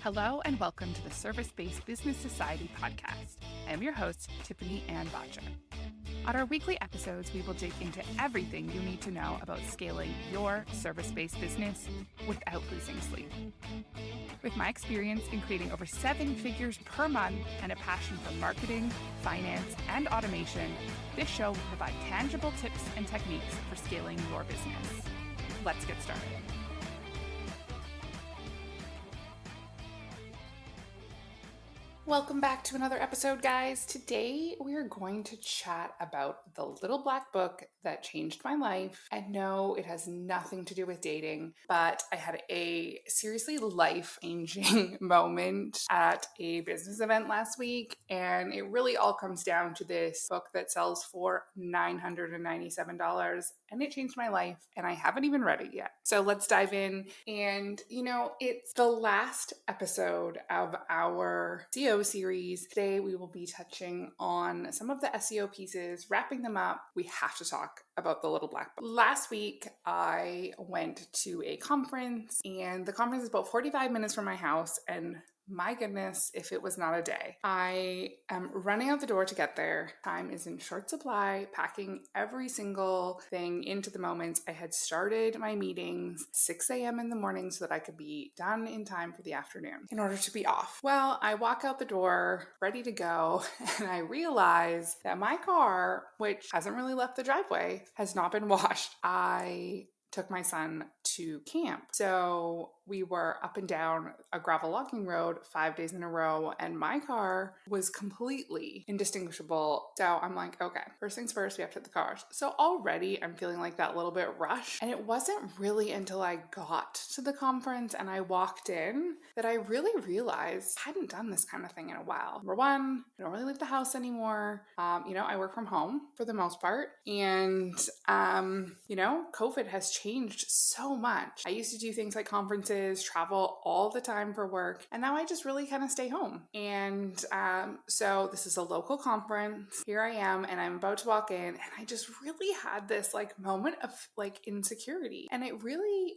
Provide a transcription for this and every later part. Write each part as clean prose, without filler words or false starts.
Hello and welcome to the Service-Based Business Society podcast. I am your host, Tiffany-Ann. On our weekly episodes, we will dig into everything you need to know about scaling your service-based business without losing sleep. With my experience in creating over 7 figures per month and a passion for marketing, finance, and automation, this show will provide tangible tips and techniques for scaling your business. Let's get started. Welcome back to another episode, guys. Today we are going to chat about the little black book that changed my life. And no, it has nothing to do with dating, but I had a seriously life-changing moment at a business event last week. And it really all comes down to this book that sells for $997. And it changed my life, and I haven't even read it yet. So let's dive in. And, it's the last episode of our SEO series. Today, we will be touching on some of the SEO pieces, wrapping them up. We have to talk about the little black book. Last week, I went to a conference, and the conference is about 45 minutes from my house, and my goodness, if it was not a day. I am running out the door to get there. Time is in short supply, packing every single thing into the moments. I had started my meetings 6 a.m. in the morning so that I could be done in time for the afternoon in order to be off. Well, I walk out the door ready to go, and I realize that my car, which hasn't really left the driveway, has not been washed. I took my son to camp. So we were up and down a gravel logging road 5 days in a row, and my car was completely indistinguishable. So I'm like, okay, first things first, we have to hit the cars. So already I'm feeling like that little bit rushed. And it wasn't really until I got to the conference and I walked in that I really realized I hadn't done this kind of thing in a while. Number one, I don't really leave the house anymore. I work from home for the most part. And, COVID has changed so much. I used to do things like conferences, travel all the time for work, and now I just really kind of stay home. And so this is a local conference. Here I am, and I'm about to walk in, and I just really had this moment of insecurity. And it really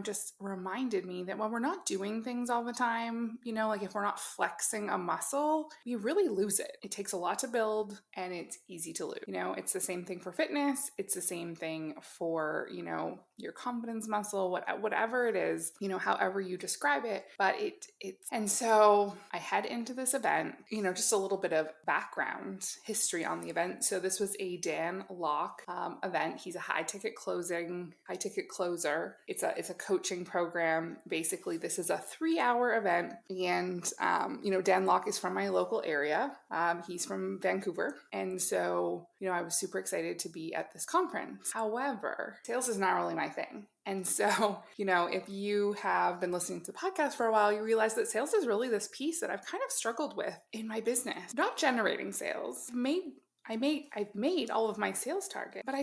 just reminded me that when we're not doing things all the time, if we're not flexing a muscle, we really lose it. It takes a lot to build, and it's easy to lose. It's the same thing for fitness. It's the same thing for, your confidence muscle, whatever it is, however you describe it. But and so I head into this event, just a little bit of background history on the event. So this was a Dan Locke event. He's a high ticket closer. It's a coaching program. Basically, this is a 3-hour event. And, Dan Locke is from my local area. He's from Vancouver. And so, I was super excited to be at this conference. However, sales is not really my thing. And so, if you have been listening to the podcast for a while, you realize that sales is really this piece that I've kind of struggled with in my business. Not generating sales. I've made all of my sales targets, but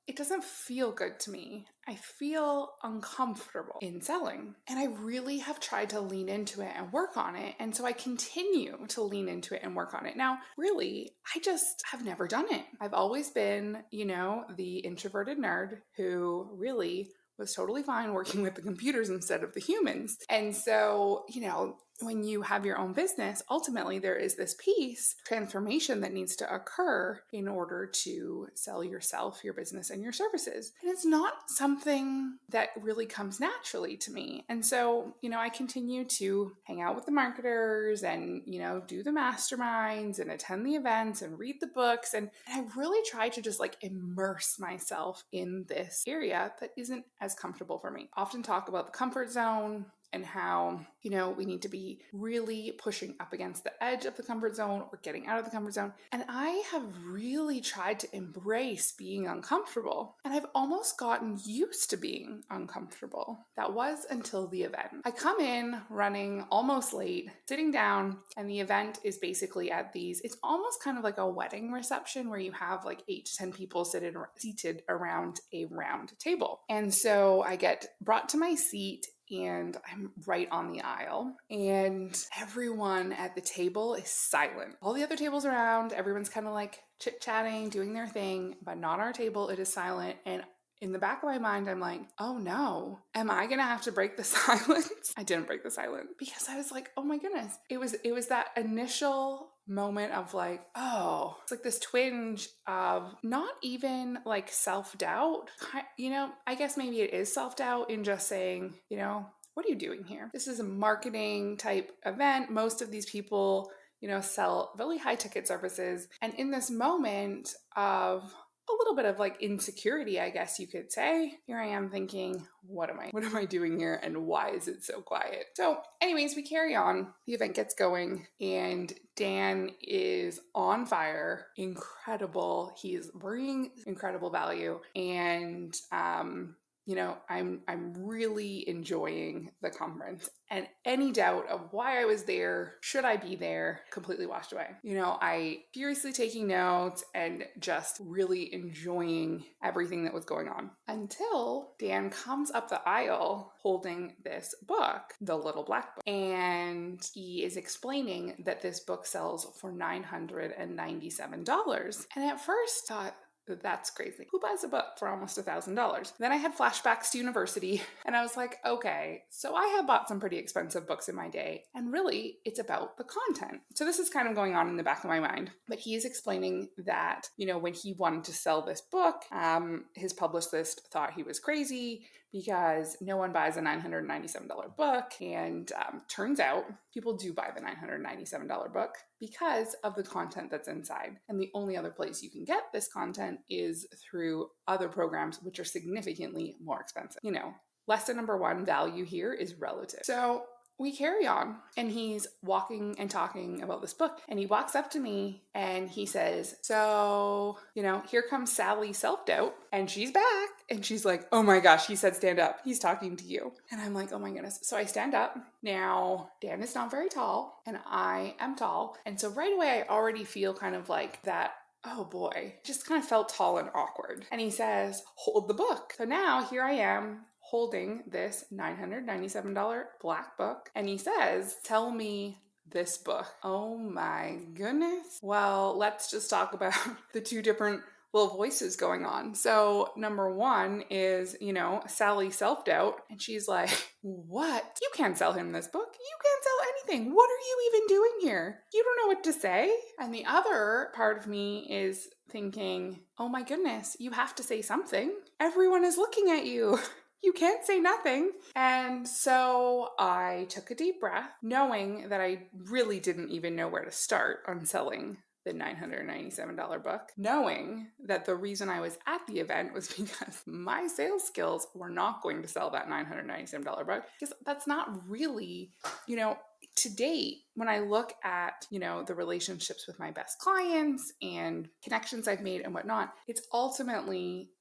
it doesn't feel good to me. I feel uncomfortable in selling. And I really have tried to lean into it and work on it. And so I continue to lean into it and work on it. Now, really, I just have never done it. I've always been, the introverted nerd who really was totally fine working with the computers instead of the humans. And so, when you have your own business, ultimately there is this transformation that needs to occur in order to sell yourself, your business, and your services. And it's not something that really comes naturally to me. And so, I continue to hang out with the marketers and, do the masterminds and attend the events and read the books. And I really try to just immerse myself in this area that isn't as comfortable for me. Often talk about the comfort zone and how, we need to be really pushing up against the edge of the comfort zone or getting out of the comfort zone. And I have really tried to embrace being uncomfortable. And I've almost gotten used to being uncomfortable. That was until the event. I come in running almost late, sitting down, and the event is basically it's almost kind of like a wedding reception where you have 8 to 10 people seated around a round table. And so I get brought to my seat, and I'm right on the aisle, and everyone at the table is silent. All the other tables around, everyone's kind of chit-chatting, doing their thing, but not our table. It is silent. And in the back of my mind, I'm like, oh no, am I gonna have to break the silence? I didn't break the silence because I was like, oh my goodness. It was that initial moment of like, oh, it's like this twinge of not even like self-doubt. I guess maybe it is self-doubt in just saying, what are you doing here? This is a marketing type event. Most of these people, sell really high ticket services. And in this moment of a little bit of like insecurity, I guess you could say, here I am thinking, what am I doing here and why is it so quiet? So anyways, we carry on. The event gets going and Dan is on fire, incredible. He is bringing incredible value and I'm really enjoying the conference, and any doubt of why I was there, should I be there, completely washed away. I furiously taking notes and just really enjoying everything that was going on until Dan comes up the aisle holding this book, The Little Black Book, and he is explaining that this book sells for $997. And at first thought, that's crazy. Who buys a book for almost $1,000? Then I had flashbacks to university and I was like, okay, so I have bought some pretty expensive books in my day and really it's about the content. So this is kind of going on in the back of my mind. But he is explaining that, when he wanted to sell this book, his publicist thought he was crazy because no one buys a $997 book. And turns out people do buy the $997 book because of the content that's inside. And the only other place you can get this content is through other programs, which are significantly more expensive. Lesson number one, value here is relative. So we carry on and he's walking and talking about this book and he walks up to me and he says, so, here comes Sally Self-Doubt and she's back. And she's like, oh my gosh, he said, stand up. He's talking to you. And I'm like, oh my goodness. So I stand up. Now, Dan is not very tall and I am tall. And so right away, I already feel kind of like that. Oh boy, just kind of felt tall and awkward. And he says, hold the book. So now here I am holding this $997 black book. And he says, tell me this book. Oh my goodness. Well, let's just talk about the two different little voices going on. So number one is, Sally Self-Doubt. And she's like, what? You can't sell him this book. You can't sell anything. What are you even doing here? You don't know what to say. And the other part of me is thinking, oh my goodness, you have to say something. Everyone is looking at you. You can't say nothing. And so I took a deep breath, knowing that I really didn't even know where to start on selling the $997 book, knowing that the reason I was at the event was because my sales skills were not going to sell that $997 book, because that's not really, to date, when I look at, the relationships with my best clients and connections I've made and whatnot, it's ultimately,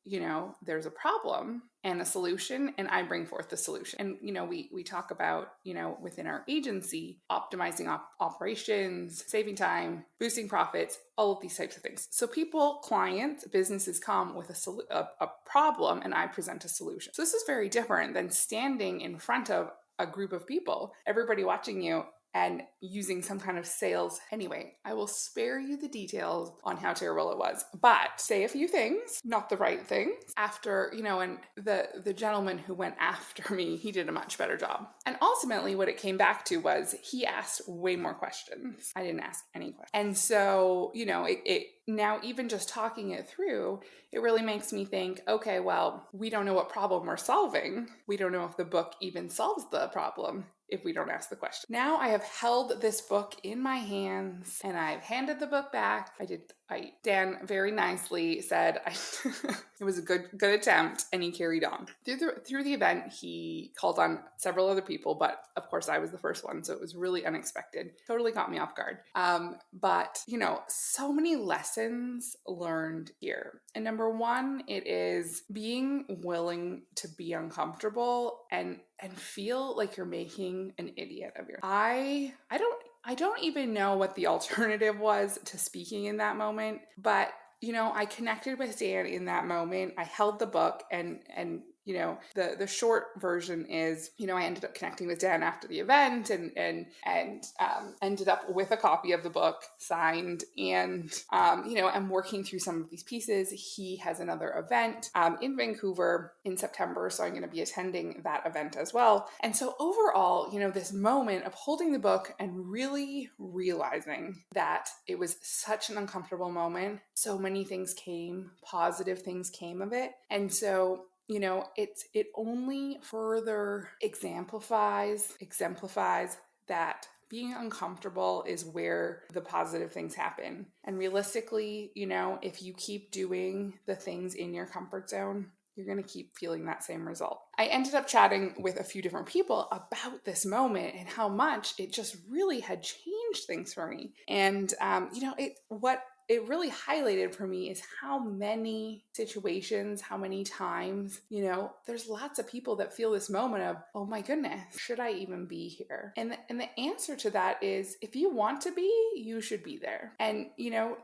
there's a problem and a solution, and I bring forth the solution. And, we talk about, within our agency, optimizing operations, saving time, boosting profits, all of these types of things. So people, clients, businesses come with a problem and I present a solution. So this is very different than standing in front of a group of people, everybody watching you, and using some kind of sales. Anyway, I will spare you the details on how terrible it was, but say a few things, not the right things. After, and the gentleman who went after me, he did a much better job. And ultimately what it came back to was he asked way more questions. I didn't ask any questions. And so, it now, even just talking it through, it really makes me think, okay, well, we don't know what problem we're solving. We don't know if the book even solves the problem if we don't ask the question. Now I have held this book in my hands and I've handed the book back. Dan very nicely said it was a good attempt, and he carried on. Through the event, he called on several other people, but of course I was the first one, so it was really unexpected. Totally caught me off guard. But so many lessons learned here. And number one, it is being willing to be uncomfortable and feel like you're making an idiot of yourself. I don't even know what the alternative was to speaking in that moment, but I connected with Dan in that moment. I held the book and the short version is, I ended up connecting with Dan after the event and ended up with a copy of the book signed, and I'm working through some of these pieces. He has another event in Vancouver in September, so I'm going to be attending that event as well. And so overall, this moment of holding the book and really realizing that it was such an uncomfortable moment. So many things positive things came of it. And so it only further exemplifies that being uncomfortable is where the positive things happen. And realistically, if you keep doing the things in your comfort zone, you're going to keep feeling that same result. I ended up chatting with a few different people about this moment and how much it just really had changed things for me. And, what it really highlighted for me is how many situations, how many times, there's lots of people that feel this moment of, oh my goodness, should I even be here? And the answer to that is, if you want to be, you should be there. And,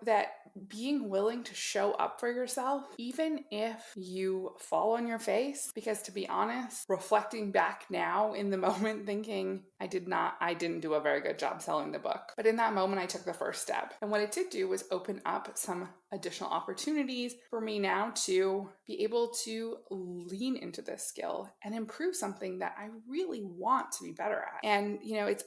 that being willing to show up for yourself, even if you fall on your face, because to be honest, reflecting back now in the moment, thinking I didn't do a very good job selling the book. But in that moment, I took the first step. And what it did do was open up some additional opportunities for me now to be able to lean into this skill and improve something that I really want to be better at. And,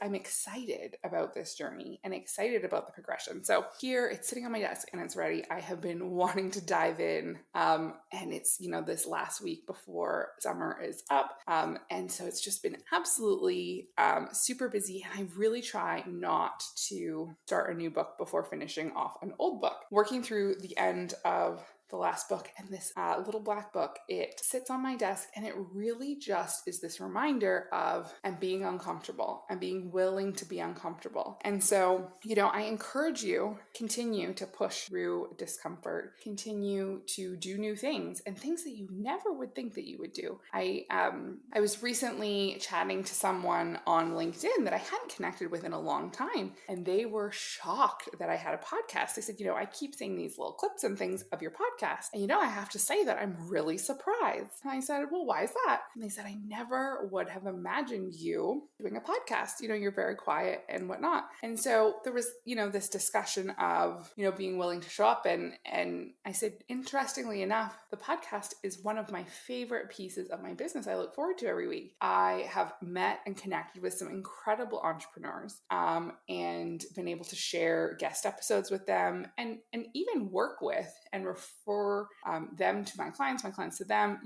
I'm excited about this journey and excited about the progression. So here it's sitting on my desk and it's ready. I have been wanting to dive in. And it's, this last week before summer is up. And so it's just been absolutely super busy. And I really try not to start a new book before finishing off an old book. Working through the end of the last book, and this little black book, it sits on my desk, and it really just is this reminder of I'm being uncomfortable and being willing to be uncomfortable. And so, I encourage you, continue to push through discomfort, continue to do new things and things that you never would think that you would do. I was recently chatting to someone on LinkedIn that I hadn't connected with in a long time, and they were shocked that I had a podcast. They said, I keep seeing these little clips and things of your podcast. And I have to say that I'm really surprised. And I said, well, why is that? And they said, I never would have imagined you doing a podcast. You're very quiet and whatnot. And so there was, this discussion of, being willing to show up. And I said, interestingly enough, the podcast is one of my favorite pieces of my business I look forward to every week. I have met and connected with some incredible entrepreneurs and been able to share guest episodes with them and even work with and refer them to my clients to them,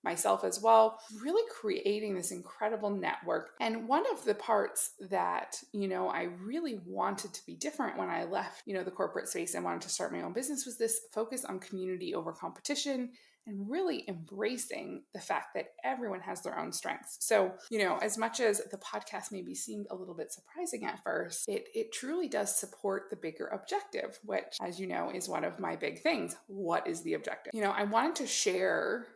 myself as well, really creating this incredible network. And one of the parts that, I really wanted to be different when I left, the corporate space and wanted to start my own business was this focus on community over competition and really embracing the fact that everyone has their own strengths. So, as much as the podcast maybe seemed a little bit surprising at first, it truly does support the bigger objective, which, as you know, is one of my big things. What is the objective? I wanted to share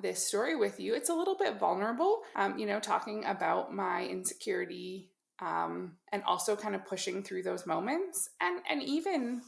this story with you. It's a little bit vulnerable, talking about my insecurity and also kind of pushing through those moments and even,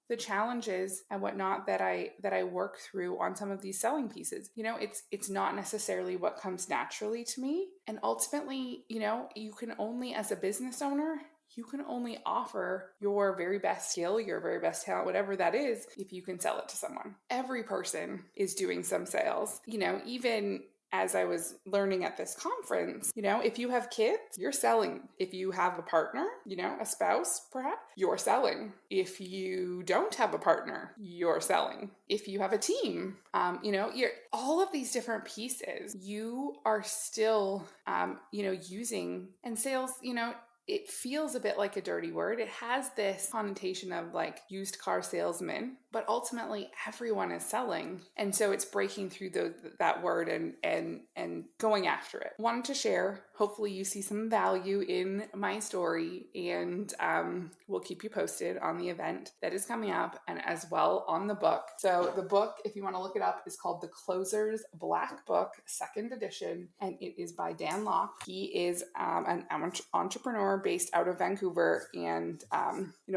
the challenges and whatnot that I work through on some of these selling pieces. It's not necessarily what comes naturally to me. And ultimately, you can only, as a business owner, you can only offer your very best skill, your very best talent, whatever that is, if you can sell it to someone. Every person is doing some sales, even as I was learning at this conference, if you have kids, you're selling. If you have a partner, a spouse, perhaps, you're selling. If you don't have a partner, you're selling. If you have a team, you're all of these different pieces, you are still, using, and sales, it feels a bit like a dirty word. It has this connotation of like used car salesman, but ultimately everyone is selling. And so it's breaking through that word and going after it. Wanted to share, hopefully you see some value in my story, and we'll keep you posted on the event that is coming up and as well on the book. So the book, if you want to look it up, is called The Closer's Black Book, 2nd edition, and it is by Dan Locke. He is an entrepreneur based out of Vancouver and,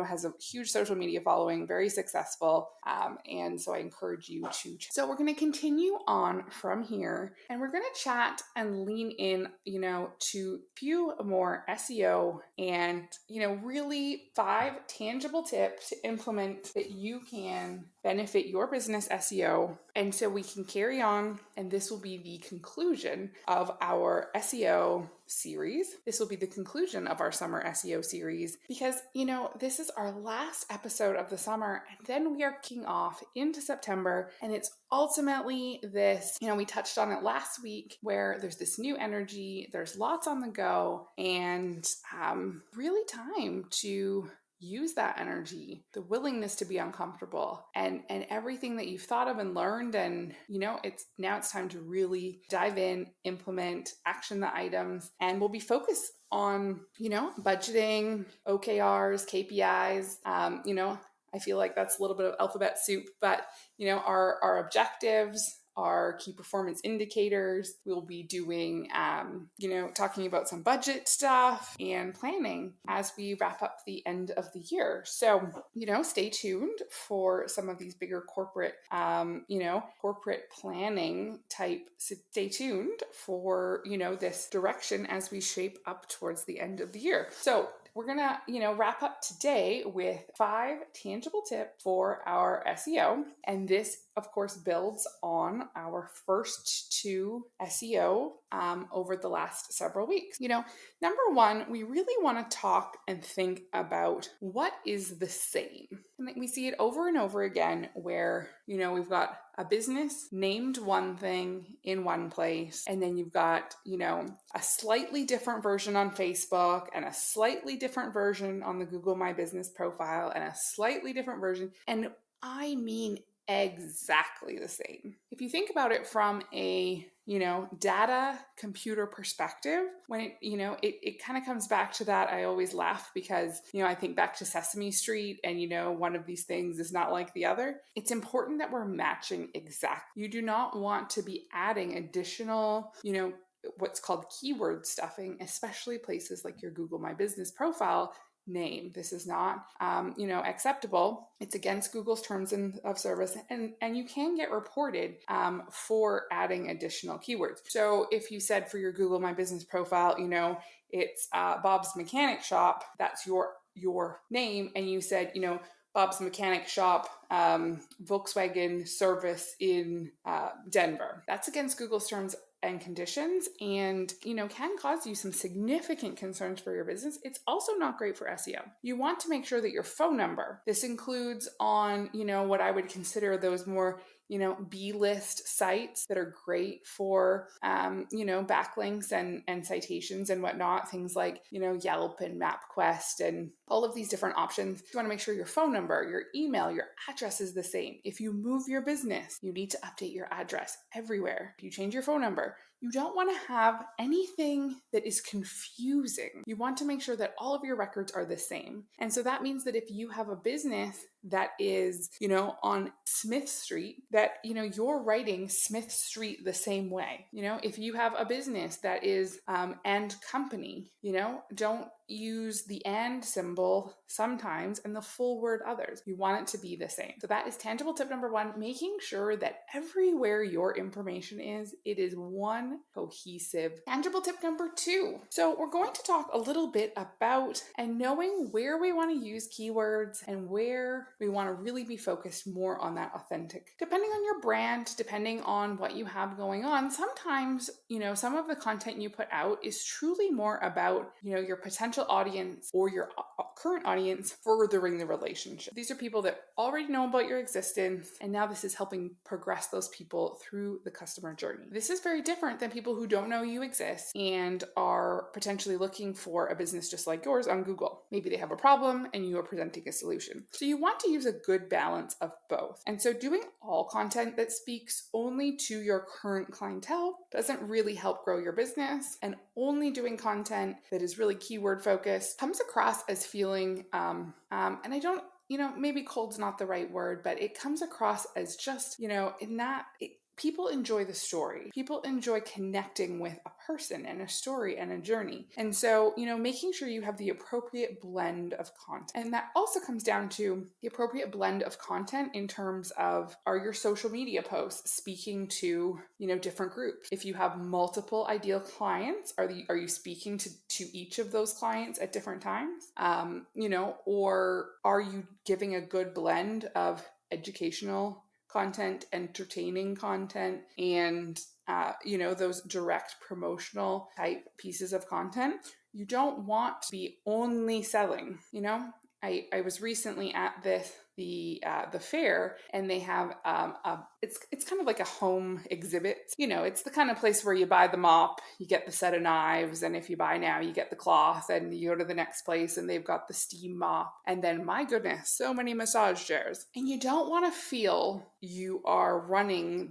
has a huge social media following, very successful. And so I encourage you to. So we're going to continue on from here, and we're going to chat and lean in, to a few more SEO and, really 5 tangible tips to implement that you can benefit your business SEO. And so we can carry on, and this will be the conclusion of our SEO series. This will be the conclusion of our summer SEO series because, this is our last episode of the summer, and then we are kicking off into September. And it's ultimately this, we touched on it last week, where there's this new energy, there's lots on the go, and really time to use that energy, the willingness to be uncomfortable, and everything that you've thought of and learned. And it's time to really dive in, implement, action the items, and we'll be focused on budgeting, OKRs, KPIs. I feel like that's a little bit of alphabet soup, but our objectives, our key performance indicators. We'll be doing, talking about some budget stuff and planning as we wrap up the end of the year. So, stay tuned for some of these bigger corporate, corporate planning type. Stay tuned for, this direction as we shape up towards the end of the year. So we're going to, wrap up today with 5 tangible tips for our SEO. And this, of course, builds on our first 2 SEO over the last several weeks. Number 1, we really want to talk and think about what is the same. And we see it over and over again where, we've got a business named one thing in one place, and then you've got, a slightly different version on Facebook and a slightly different version on the Google My Business profile and a slightly different version. And I mean exactly the same. If you think about it from a, data computer perspective, when it kind of comes back to that. I always laugh because, I think back to Sesame Street and, one of these things is not like the other. It's important that we're matching exactly. You do not want to be adding additional, what's called keyword stuffing, especially places like your Google My Business profile name. This is not, acceptable. It's against Google's terms of service, and you can get reported for adding additional keywords. So if you said for your Google My Business profile, it's Bob's Mechanic Shop, that's your name, and you said, Bob's Mechanic Shop, Volkswagen service in Denver. That's against Google's terms and conditions, and can cause you some significant concerns for your business. It's also not great for SEO. You want to make sure that your phone number, this includes on what I would consider those more B-list sites that are great for backlinks and citations and whatnot, things like Yelp and MapQuest and all of these different options. You want to make sure your phone number, your email, your address is the same. If you move your business, you need to update your address everywhere. If you change your phone number, you don't want to have anything that is confusing. You want to make sure that all of your records are the same. And so that means that if you have a business that is, on Smith Street, that, you're writing Smith Street the same way. If you have a business that is, and company, don't use the and symbol sometimes and the full word others. You want it to be the same. So that is tangible tip number 1, making sure that everywhere your information is, it is one cohesive. Tangible tip number 2. So we're going to talk a little bit about and knowing where we want to use keywords and where we want to really be focused more on that authentic. Depending on your brand, depending on what you have going on, sometimes, some of the content you put out is truly more about, your potential audience or your current audience furthering the relationship. These are people that already know about your existence, and now this is helping progress those people through the customer journey. This is very different than people who don't know you exist and are potentially looking for a business just like yours on Google. Maybe they have a problem and you are presenting a solution. So you want to use a good balance of both. And so doing all content that speaks only to your current clientele doesn't really help grow your business, and only doing content that is really keyword focused comes across as feeling, and I don't, maybe cold's not the right word, but it comes across as just, people enjoy the story. People enjoy connecting with a person and a story and a journey. And so, making sure you have the appropriate blend of content. And that also comes down to the appropriate blend of content in terms of, are your social media posts speaking to, different groups? If you have multiple ideal clients, are you speaking to each of those clients at different times? Or are you giving a good blend of educational content, entertaining content, and those direct promotional type pieces of content? You don't want to be only selling. I was recently at the fair, and they have it's kind of like a home exhibit. It's the kind of place where you buy the mop, you get the set of knives, and if you buy now, you get the cloth, and you go to the next place and they've got the steam mop, and then, my goodness, so many massage chairs. And you don't want to feel you are running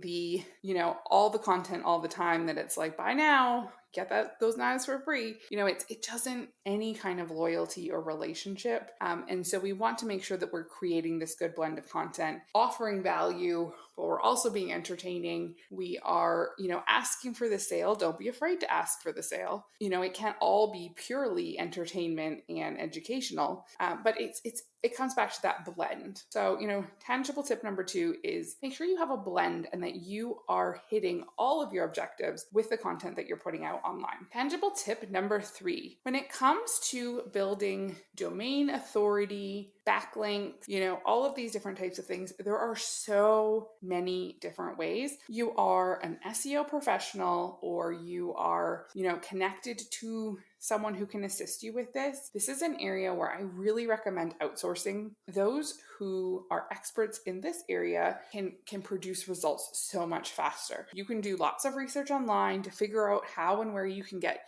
all the content all the time, that it's like, buy now, get those knives for free. It doesn't any kind of loyalty or relationship. And so we want to make sure that we're creating this good blend of content, offering value, but we're also being entertaining. We are, asking for the sale. Don't be afraid to ask for the sale. It can't all be purely entertainment and educational, but it comes back to that blend. So, tangible tip number 2 is make sure you have a blend and that you are hitting all of your objectives with the content that you're putting out online. Tangible tip number 3, when it comes to building domain authority, backlinks, all of these different types of things, there are so many different ways. You are an SEO professional, or you are, connected to someone who can assist you with this. This is an area where I really recommend outsourcing. Those who are experts in this area can produce results so much faster. You can do lots of research online to figure out how and where you can get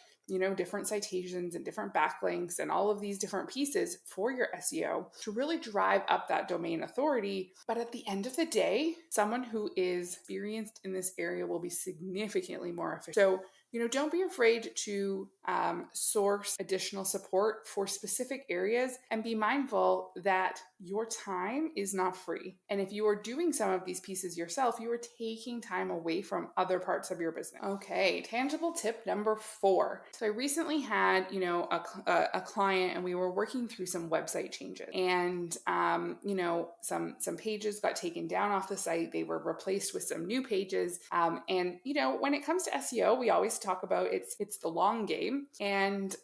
different citations and different backlinks and all of these different pieces for your SEO to really drive up that domain authority. But at the end of the day, someone who is experienced in this area will be significantly more efficient. So, don't be afraid to source additional support for specific areas, and be mindful that your time is not free. And if you are doing some of these pieces yourself, you are taking time away from other parts of your business. Okay, tangible tip number 4. So I recently had, a client, and we were working through some website changes, and some pages got taken down off the site. They were replaced with some new pages. And when it comes to SEO, we always talk about it's the long game. And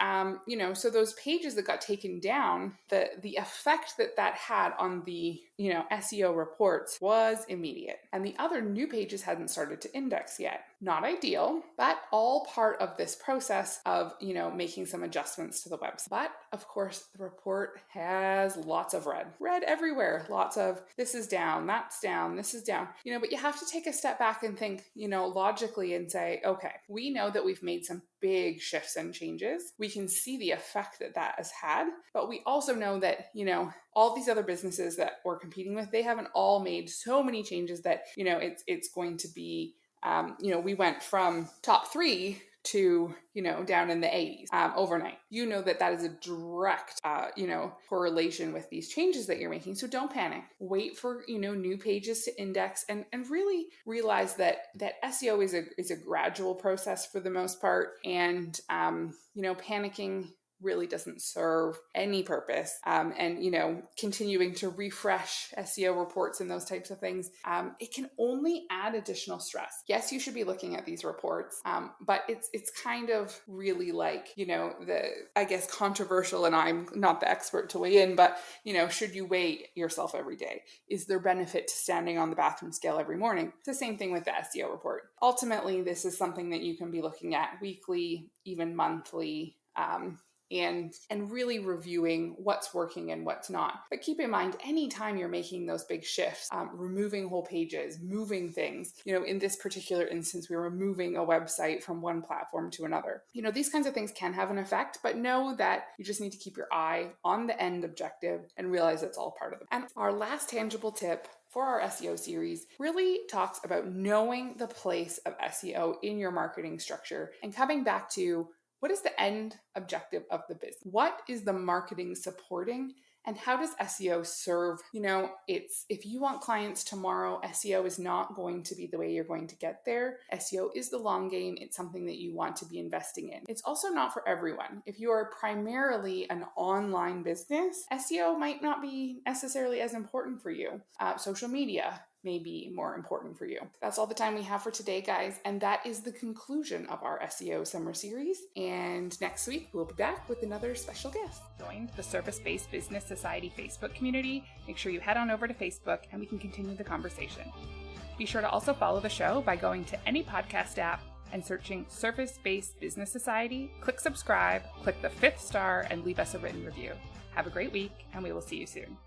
so those pages that got taken down, the effect that had on the SEO reports was immediate, and the other new pages hadn't started to index yet. Not ideal, but all part of this process of making some adjustments to the website. But of course, the report has lots of red everywhere, lots of this is down, that's down, this is down. But you have to take a step back and think logically, and say, okay, we know that we've made some big shifts and changes. We can see the effect that has had, but we also know that all these other businesses that we're competing with, they haven't all made so many changes that it's going to be we went from top 3 to down in the 80s overnight. That is a direct correlation with these changes that you're making. So don't panic. Wait for new pages to index, and really realize that SEO is a gradual process for the most part, and panicking really doesn't serve any purpose. And continuing to refresh SEO reports and those types of things, it can only add additional stress. Yes, you should be looking at these reports, but it's kind of really like, the, I guess, controversial, and I'm not the expert to weigh in, but should you weigh yourself every day? Is there benefit to standing on the bathroom scale every morning? It's the same thing with the SEO report. Ultimately, this is something that you can be looking at weekly, even monthly, and really reviewing what's working and what's not. But keep in mind, anytime you're making those big shifts, removing whole pages, moving things, in this particular instance, we were moving a website from one platform to another. These kinds of things can have an effect, but know that you just need to keep your eye on the end objective and realize it's all part of it. And our last tangible tip for our SEO series really talks about knowing the place of SEO in your marketing structure and coming back to, what is the end objective of the business? What is the marketing supporting? And how does SEO serve? If you want clients tomorrow, SEO is not going to be the way you're going to get there. SEO is the long game. It's something that you want to be investing in. It's also not for everyone. If you are primarily an online business, SEO might not be necessarily as important for you. Social media may be more important for you. That's all the time we have for today, guys. And that is the conclusion of our SEO summer series. And next week, we'll be back with another special guest. Join the Service-Based Business Society Facebook community. Make sure you head on over to Facebook and we can continue the conversation. Be sure to also follow the show by going to any podcast app and searching Service-Based Business Society. Click subscribe, click the 5th star, and leave us a written review. Have a great week, and we will see you soon.